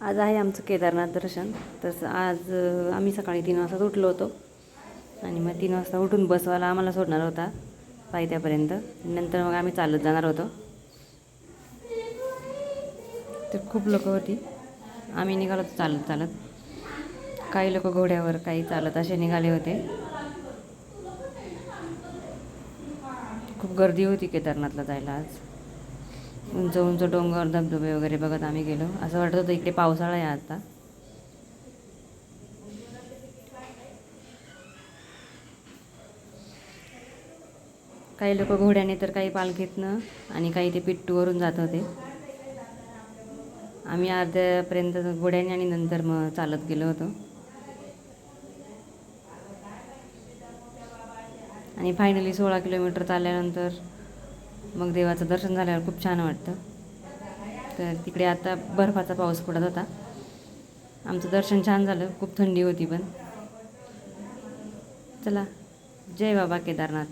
आज आहे आमचं केदारनाथ दर्शन. तसं आज आम्ही सकाळी 3 वाजता उठलो होतो आणि मग 3 वाजता उठून बसवाला आम्हाला सोडणार होता पायथ्यापर्यंत. नंतर मग आम्ही चालत जाणार होतो. तर खूप लोकं होती. आम्ही निघालो होतो चालत चालत. काही लोक घोड्यावर, काही चालत असे निघाले होते. खूप गर्दी होती केदारनाथला जायला आज. उंच उंच डोंगर, धबधबे वगैरे बघत आम्ही गेलो. असं वाटत होतं इकडे पावसाळा आहे आता. काही लोक घोड्याने तर काही पालखीतनं आणि काही ते पिट्टूवरून जात होते. आम्ही अर्ध्यापर्यंत घोड्याने आणि नंतर मग चालत गेलो होतो. आणि फायनली 16 किलोमीटर चालल्यानंतर मग देवाचं दर्शन झाल्यावर खूप छान वाटतं. तर तिकडे आता बर्फाचा पाऊस पडत होता. आमचं दर्शन छान झालं. खूप थंडी होती पण. चला, जय बाबा केदारनाथ.